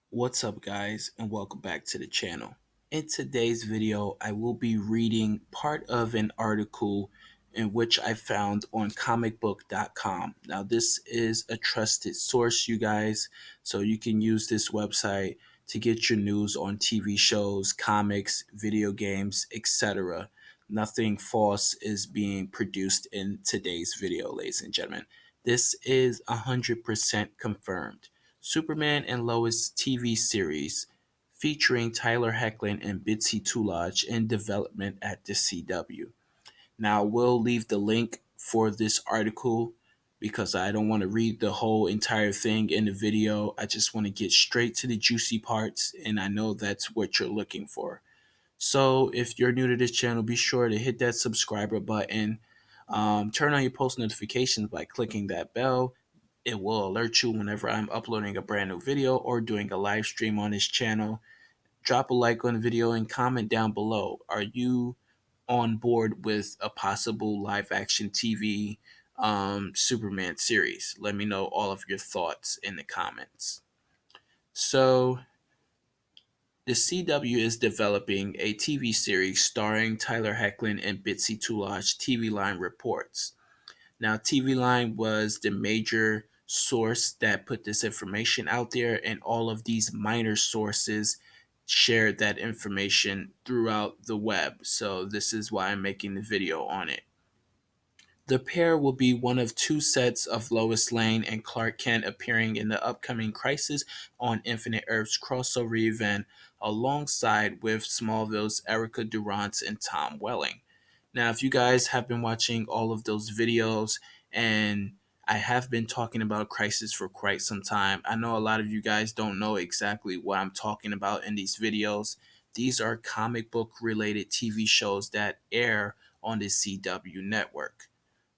What's up, guys, and welcome back to the channel. In today's video, I will be reading part of an article in which I found on comicbook.com. Now, this is a trusted source, you guys, so you can use this website to get your news on TV shows, comics, video games, etc. Nothing false is being produced in today's video, ladies and gentlemen. This is 100% confirmed. Superman and Lois TV series featuring Tyler Hoechlin and Bitsy Tulaj in development at the CW. Now, we'll leave the link for this article because I don't want to read the whole entire thing in the video. I just want to get straight to the juicy parts, and I know that's what you're looking for. So if you're new to this channel, be sure to hit that subscriber button. Turn on your post notifications by clicking that bell. It will alert you whenever I'm uploading a brand new video or doing a live stream on this channel. Drop a like on the video and comment down below. Are you on board with a possible live action TV Superman series? Let me know all of your thoughts in the comments. So, the CW is developing a TV series starring Tyler Hoechlin and Bitsy Tulaj, TV Line reports. Now, TV Line was the major source that put this information out there, and all of these minor sources shared that information throughout the web. So, this is why I'm making the video on it. The pair will be one of two sets of Lois Lane and Clark Kent appearing in the upcoming Crisis on Infinite Earths crossover event alongside with Smallville's Erica Durance and Tom Welling. Now, if you guys have been watching all of those videos, and I have been talking about Crisis for quite some time, I know a lot of you guys don't know exactly what I'm talking about in these videos. These are comic book related TV shows that air on the CW network.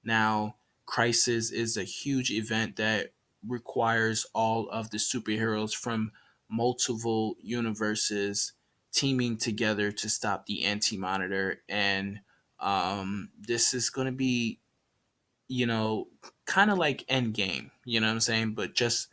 Now, Crisis is a huge event that requires all of the superheroes from multiple universes teaming together to stop the Anti Monitor. And this is going to be, you know, kind of like Endgame, you know what I'm saying? But just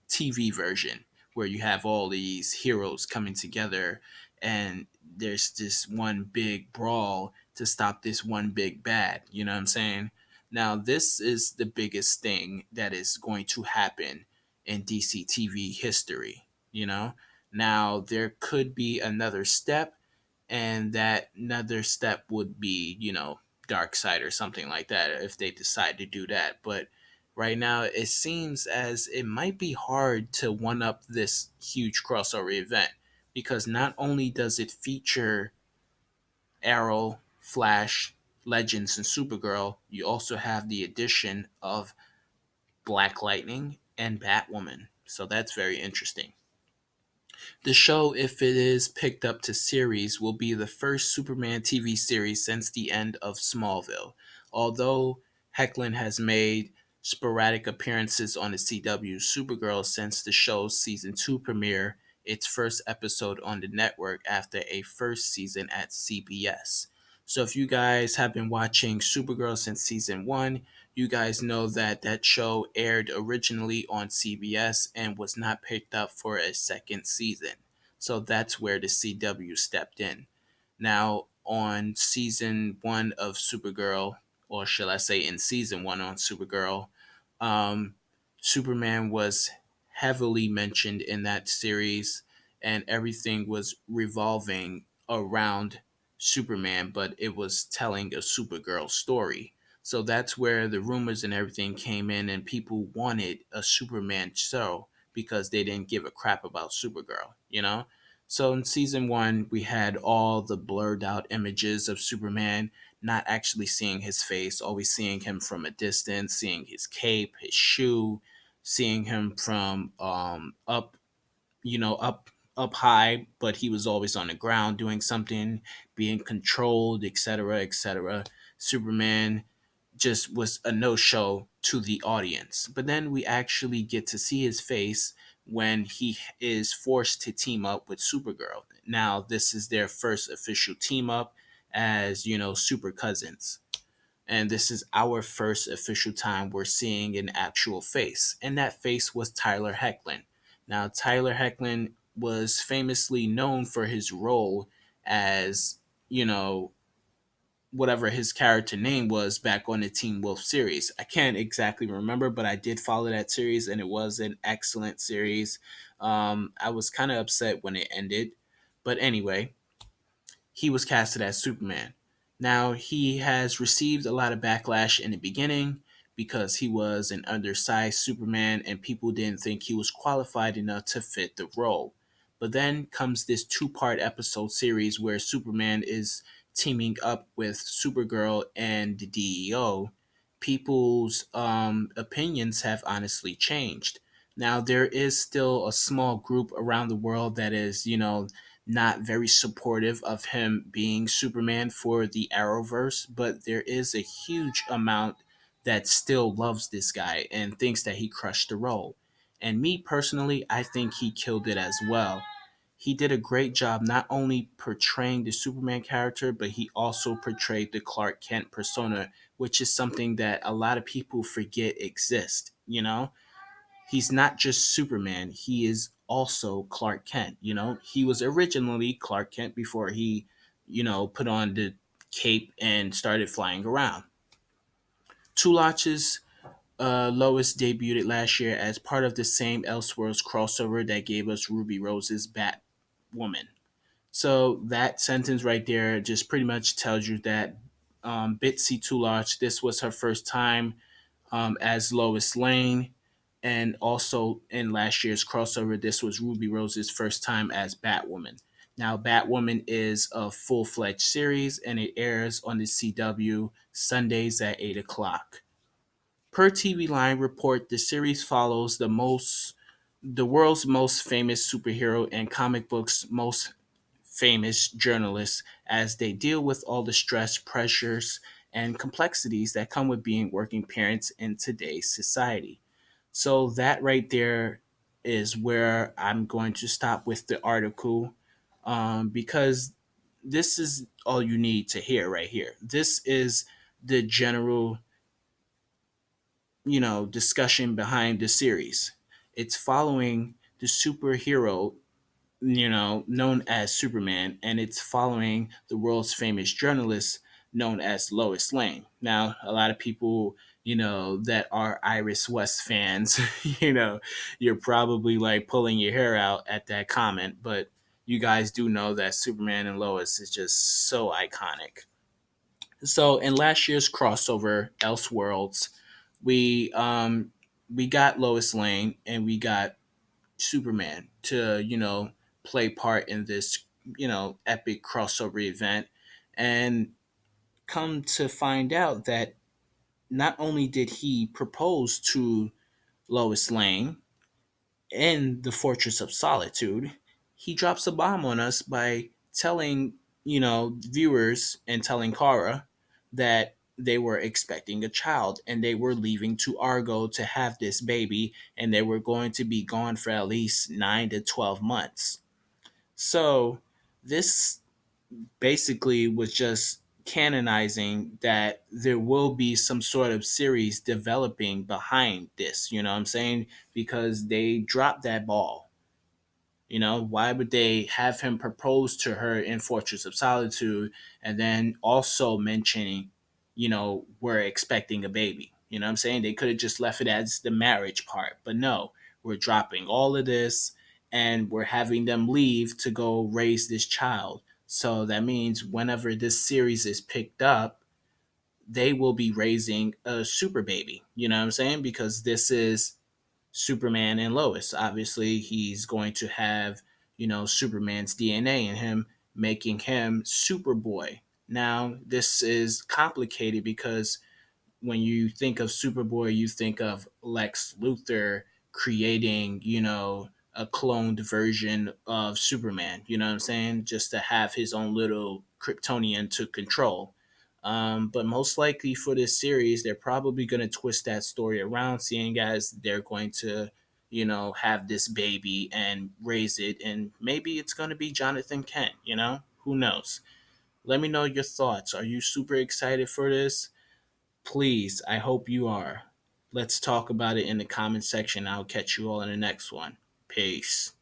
TV version where you have all these heroes coming together and there's this one big brawl to stop this one big bad, you know what I'm saying? Now, this is the biggest thing that is going to happen in DC TV history, you know? Now, there could be another step, and that another step would be, Dark Side or something like that if they decide to do that. But right now, it seems as it might be hard to one up this huge crossover event because not only does it feature Arrow, Flash, Legends, and Supergirl, you also have the addition of Black Lightning and Batwoman. So that's very interesting. The show, if it is picked up to series, will be the first Superman TV series since the end of Smallville. Although Hoechlin has made sporadic appearances on the CW Supergirl since the show's season 2 premiere, its first episode on the network after a first season at CBS. So if you guys have been watching Supergirl since season 1, you guys know that that show aired originally on CBS and was not picked up for a second season. So that's where the CW stepped in. Now, on season 1 of Supergirl, or shall I say in season 1 on Supergirl, um, Superman was heavily mentioned in that series, and everything was revolving around Superman, but it was telling a Supergirl story. So that's where the rumors and everything came in, and people wanted a Superman show because they didn't give a crap about Supergirl, you know? So in season 1, we had all the blurred out images of Superman, not actually seeing his face, always seeing him from a distance, seeing his cape, his shoe, seeing him from up, up high, but he was always on the ground doing something, being controlled, etc., etc. Superman just was a no show to the audience. But then we actually get to see his face when he is forced to team up with Supergirl. Now, this is their first official team up as, super cousins. And this is our first official time we're seeing an actual face. And that face was Tyler Hoechlin. Now, Tyler Hoechlin was famously known for his role as, you know, whatever his character name was back on the Teen Wolf series. I can't exactly remember, but I did follow that series and it was an excellent series. I was kind of upset when it ended. But anyway, he was casted as Superman. Now, he has received a lot of backlash in the beginning because he was an undersized Superman and people didn't think he was qualified enough to fit the role. But then comes this two-part episode series where Superman is teaming up with Supergirl and the DEO. People's opinions have honestly changed. Now, there is still a small group around the world that is, not very supportive of him being Superman for the Arrowverse, but there is a huge amount that still loves this guy and thinks that he crushed the role. And me personally, I think he killed it as well. He did a great job not only portraying the Superman character, but he also portrayed the Clark Kent persona, which is something that a lot of people forget exists, He's not just Superman, he is also Clark Kent. He was originally Clark Kent before he, put on the cape and started flying around. Tulach's Lois debuted last year as part of the same Elseworlds crossover that gave us Ruby Rose's Batwoman. So that sentence right there just pretty much tells you that Bitsy Tulach, this was her first time as Lois Lane. And also in last year's crossover, this was Ruby Rose's first time as Batwoman. Now, Batwoman is a full fledged series and it airs on the CW Sundays at 8 o'clock. Per TV Line report, the series follows the world's most famous superhero and comic books most famous journalists as they deal with all the stress, pressures, and complexities that come with being working parents in today's society. So that right there is where I'm going to stop with the article because this is all you need to hear right here. This is the general, discussion behind the series. It's following the superhero known as Superman, and it's following the world's famous journalist known as Lois Lane. Now, a lot of people, that are Iris West fans, you're probably like pulling your hair out at that comment, but you guys do know that Superman and Lois is just so iconic. So, in last year's crossover, Elseworlds, we we got Lois Lane and we got Superman to, play part in this, epic crossover event. And come to find out that not only did he propose to Lois Lane in the Fortress of Solitude, he drops a bomb on us by telling, viewers and telling Kara that they were expecting a child and they were leaving to Argo to have this baby and they were going to be gone for at least 9 to 12 months. So, this basically was just canonizing that there will be some sort of series developing behind this, you know what I'm saying? Because they dropped that ball. Why would they have him propose to her in Fortress of Solitude and then also mentioning, we're expecting a baby? You know what I'm saying? They could have just left it as the marriage part, but no, we're dropping all of this and we're having them leave to go raise this child. So that means whenever this series is picked up, they will be raising a super baby. You know what I'm saying? Because this is Superman and Lois. Obviously, he's going to have, Superman's DNA in him, making him Superboy. Now, this is complicated because when you think of Superboy, you think of Lex Luthor creating, a cloned version of Superman. You know what I'm saying? Just to have his own little Kryptonian to control. But most likely for this series, they're probably going to twist that story around, seeing as they're going to, have this baby and raise it. And maybe it's going to be Jonathan Kent, Who knows? Let me know your thoughts. Are you super excited for this? Please, I hope you are. Let's talk about it in the comment section. I'll catch you all in the next one. Peace.